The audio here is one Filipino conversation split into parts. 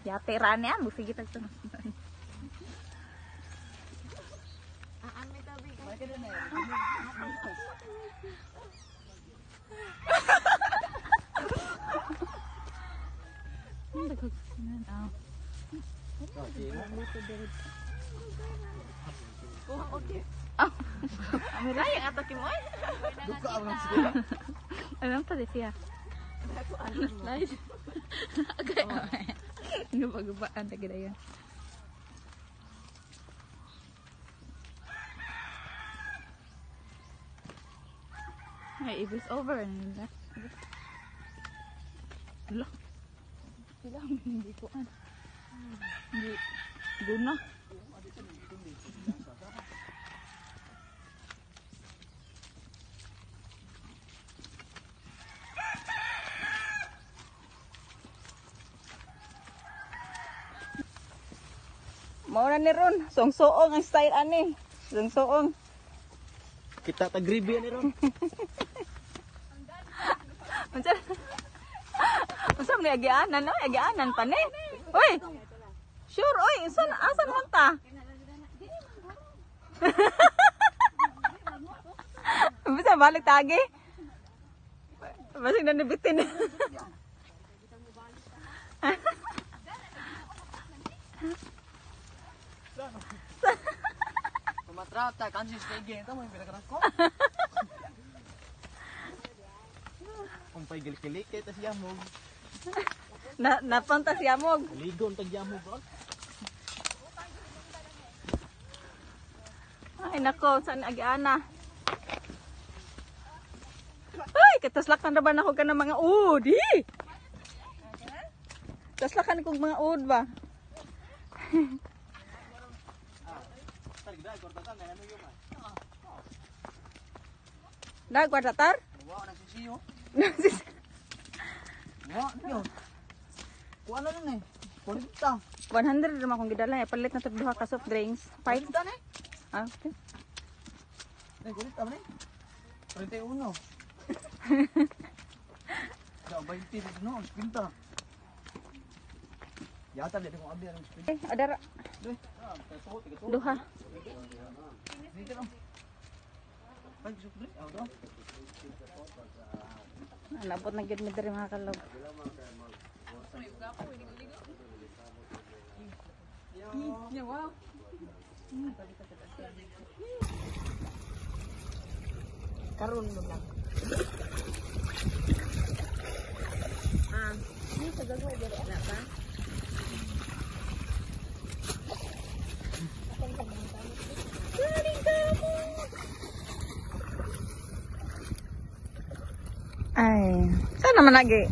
Yate rane ang sige tag tunog. Okay. Ay, ang ato kimoy. Duka ang sige. Alam pa siya. Nice. Okay. Gubagubaan ta gid ayon. Ay, it is over na. Lo. Sila hindi ko an. Hindi guna. Mauna ni Ron, song-soong ang style ani. Song-soong. Kita tag gribe ni ron. Unsa? Unsa man agianan no? Agianan pa ni. Oy. Sure oy, asan man ta? Bisa balik tagi. Masih nanibitin. Tumatrata kansis kay ito mo yung pinakaras ko. Kung pa'y gilik-gilik kay tas yamog. Napunta si Amog. Ligon tag yamog ron. Ay nako, saan agiana? Ay, kataslakan na ba na ako ka ng mga ud? Taslakan ko mga ud ba? Dah gua datar? Wa na sisiyo. Wa niyo. Kuan na ni. Kulita. 100 naman akong gidala eh. Palit na ito duha ka soft drinks. 5? Kulita ni. Ah, okay. Ay, kulita ni. 31. Ya, 20 no, pinta. Yata dia kung abi ang speed. Ada ra. Duha. Dito lang. Ay, supli. Aw do. Nabot na gid mi diri mga kalog. Ya, wow. Karon mo lang. Ini sagagwa diri ana ba? Ay, saan naman lagi?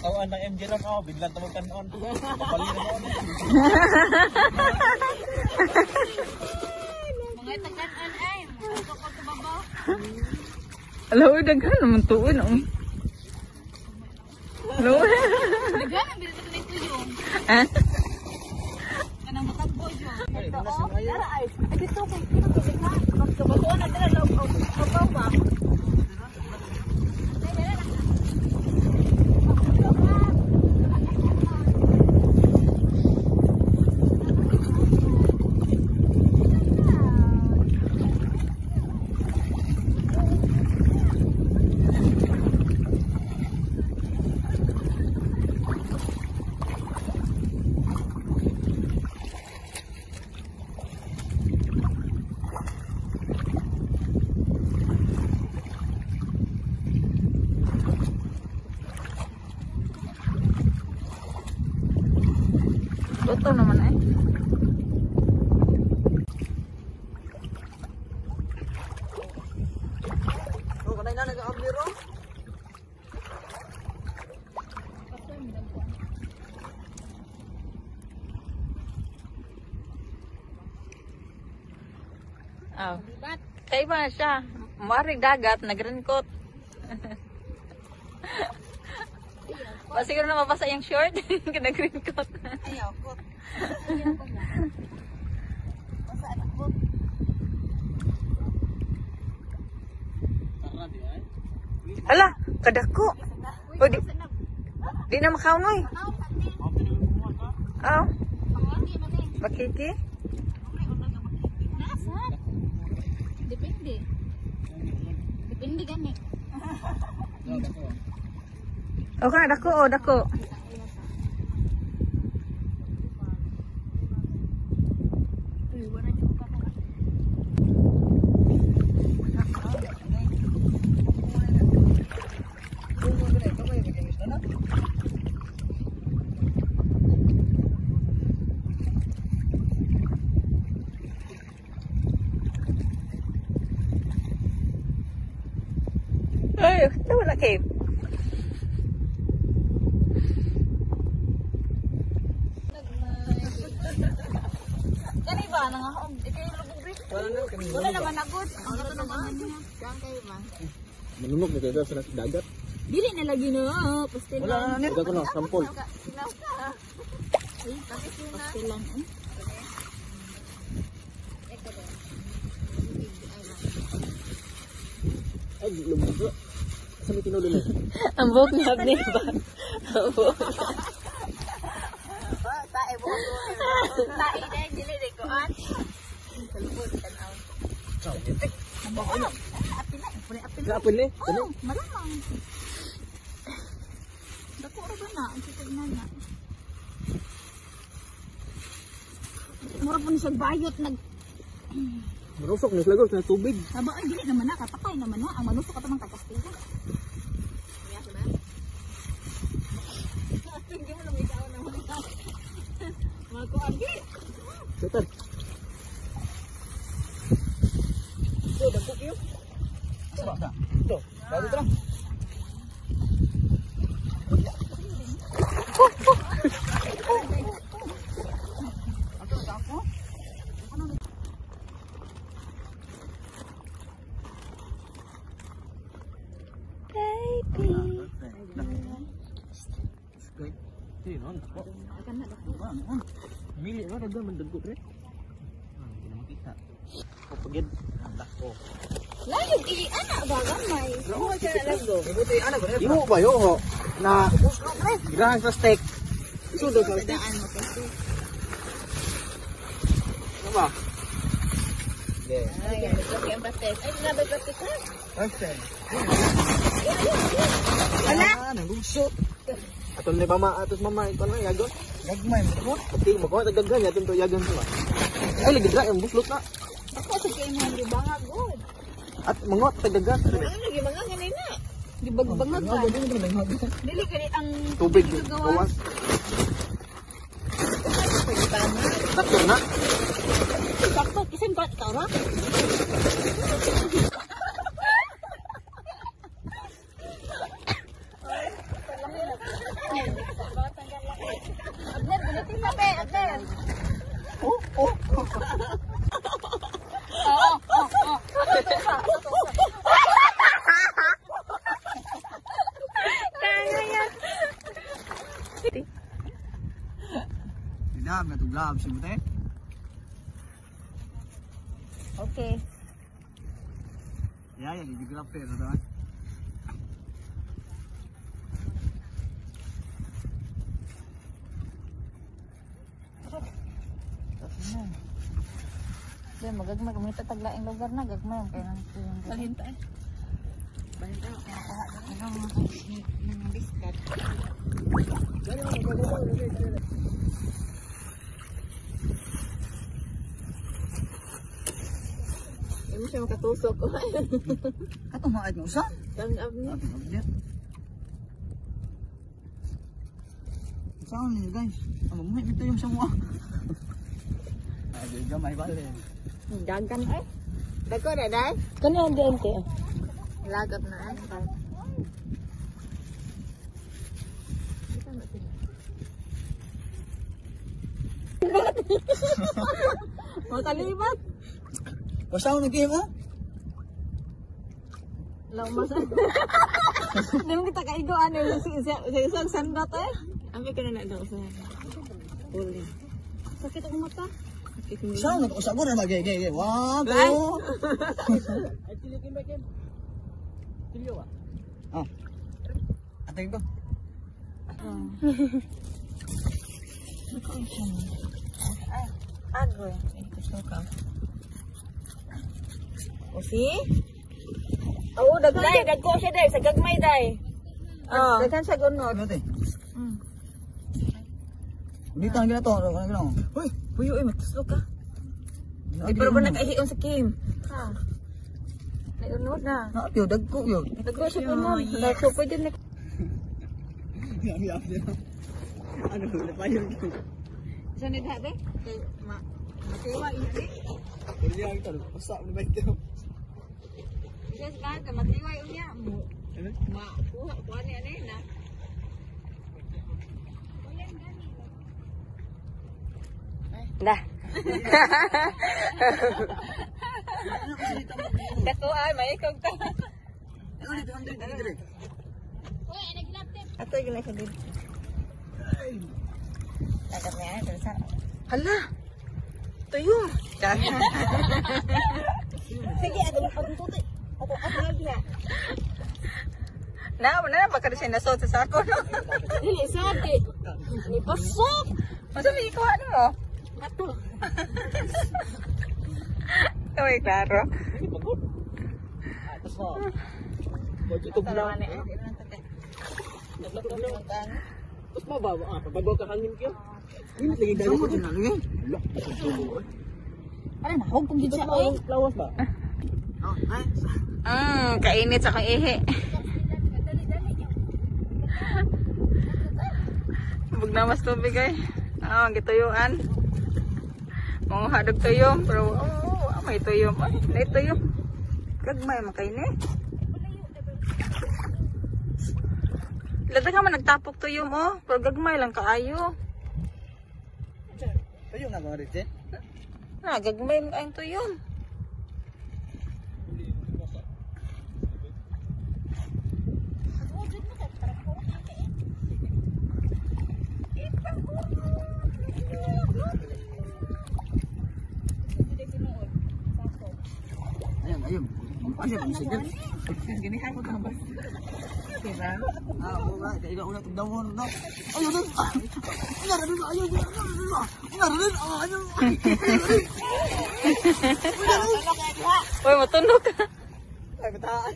Kawan ng MJ lang ako, biglang tawag kanon. Kapali na noon. Mga taganan ay, ako ko sa baba. Hello, daghan naman tuon. Hello. Daghan ang bilito ni Tuyong. Ah? Kanang matagbo yo. Ay, manas yung ayaw. Ay, dito ko kinakabigla. Magkabutuan na dala log o bawa. Luto naman eh. Oh, kanay na nag-aambir oh. Oh. Kaya ba siya? Maring dagat, nag-raincoat. Ba siguro na mabasa yung short, nag-raincoat. Ayaw ko. Basta anak ko. Hala, kadako. O, di na makaunoy. Oh, bakiki? Nasa? Depende. Depende gani. O, kana dako, o, dako. Ay, ito wala cave. Kani ba nang ako? Ikaw yung lubog brief. Wala naman agad. Ang gato naman niya. Diyan kayo ba? Manunok na kayo sa dagat. Dili na lagi no. Pastilan. Wala na. Ito ko na, sampol. Sinaw ka. Ay, pastilan. Pastilan eh. Ay, lumog ko. Saan may tinulo na? Ang buhok niya ni ba? Ang buhok. Tae mo. Tae na dili rin ko an. Kalubot tanaw. Ano? Apil na. Apil. Kapil ni? Oh, malamang. Dako ra ba na? Ang kitag na na. Mura po ni siya bayot nag Marusok na slagos na tubig. Aba, ay, dili naman na, katakay naman na. Ang manusok ka tamang kakastigo. Kaya ko na? Hindi mo naman ikaw naman. Mga kuagi. Setan. Ito, dagko kayo. Sarap na. Ito, bago ito lang. Mili na dagan man dagko pre. Hindi na makita. Kapagid ang dako. Layo, anak ba gamay? Oo, kaya lagdo. Ibuti ana ba? Imo ba yo ho na grahan sa steak. Isudo sa steak. Daan mo kasi. Ano ba? Yeah. Ay, nagpapit ang batik. Ay, nabay batik ha? Pastel. Wala? Nagusot. Aton ni mama, atos mama ito na yagon. Gagmay mo. Pati mo ko dagdagan yaton to yagon to. Ay lagi dra ang buslot na. Ako sa kayo mo, di ba nga good? At mangot dagdagan. Ay, lagi mga kanina. Di ba bangag ka? Dili ka ang Tubig gawa. gawas. Pagkitama. Sakto na. Sakto, kisan ba ikaw ra? Agner, gulitin na be, Agner. Oo. Kaya yan. Dinam na tuglab si mute. Okay. Ya ya di gelap pero teman. Yan, magagmay. Kung ito taglaing lugar na, gagmay. Kaya nang yung Balhinta eh. balita. Kaya mga biskat. Hindi mo siya makatusok. Ato maad mo sa? Tangab niya. Saan ni guys? Amo mo ito yung semua. Ay, gamay balik. Dagan ay. Dako na dai. Kani ang diente. Lagap na ay. Makalibat. Basta ako nag-game ha? Lamas. Dili kita kaigo ano sa isang sandot eh. Ambil ka na daw sa. Uli. Sakit ang mata. Basta ako nag-usap ko na mag-gay. Wag Ay. ko. Ay, tilikin ba kin? Tilio ah? Oh. Ating ko. Agoy. Gusto ka. O si? Oo, dagday. Dagko siya day. Sa gagmay day. Oh. Daghan sa gunod. Ano te? Dito ang ginato. Ano ginato? Uy, puyo eh. Matuslo ka. Ay, pero ba nag-ahiyon sa Kim? Ha? Naiunod na. Nakapyo, dagko yun. Dagko siya po nun. Dagko pwede na. Ano, napayon ko. Sa nidhate? Masiwa yun eh. Pero niya kita, basta mo ba ito? Yes, ka, masiwa yun niya. Ano? Kuha ni ano yun ah. Dah. Dako ay, may ikaw ka. Ano dito, ano dito? Ato yung nasa dito. Tagap niya, tersa. Hala. Tuyo. Sige, ako magpatututi. Ako lagi ha. Na baka siya nasot sa sako no. Dili, sabi. Ni pasok. Masa may ikuha mo? Ato. Uy, klaro. Tapos mo. YouTube lang. Tapos mo ba? Pagbago ka kangin ko. Hindi lagi dali ko na lagi. Ano na, huwag kong gid siya oy. Lawas ba? Oh, ay. Kainit sa kang ihi. Bug na mas tubig ay. Gituyuan. Mga hadog tuyom. Pero, may tuyom. Ay, may tuyom. Gagmay makainit. Lada nga man nagtapok tuyom pero gagmay lang kaayo. Tayo na ba rin? Gagmay mo kayong tuyom. Ayun. Ano ba sige? Gini ha ko tambas. Diba? Oo ba? Kaya una tugdawon no. Ayun din. Ngara din ayun. Ngara din. Ayun. Uy, matunog ka. Ay bataan.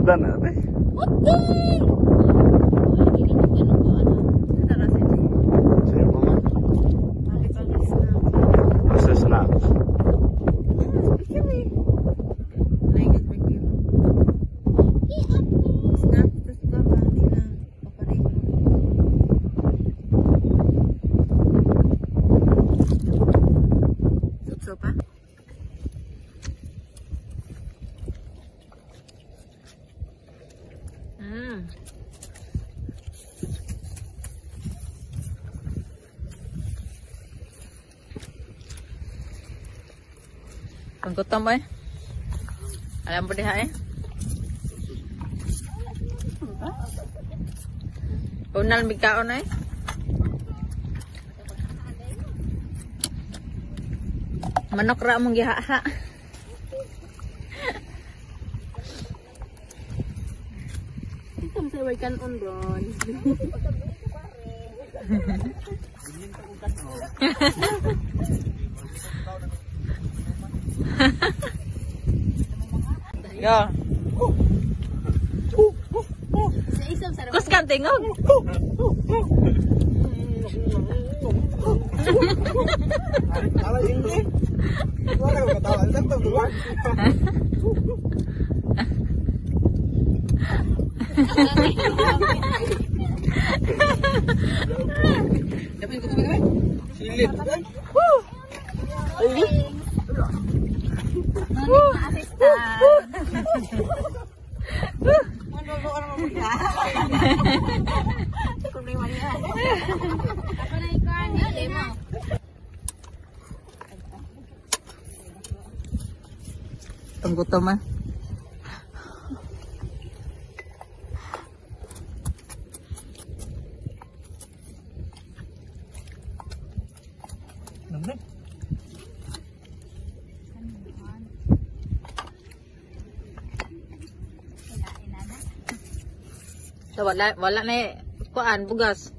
Dan apa? Masa snack. Panggutom ay. Alam po diha eh. Unal migkaon ay. Manok ra mong gihaha. Ito sa way kanon ron. Yo. Sa isang sarap. Kus kan tingog. Ala ini. Wala ko katawa. Sakto ba? Dapat ko ba? Silit. Assistant. Ano orang muda? Kung may mali yan. Ako na ikan. Lima. Panggutom ah. Namnam. So wala na kuan bugas.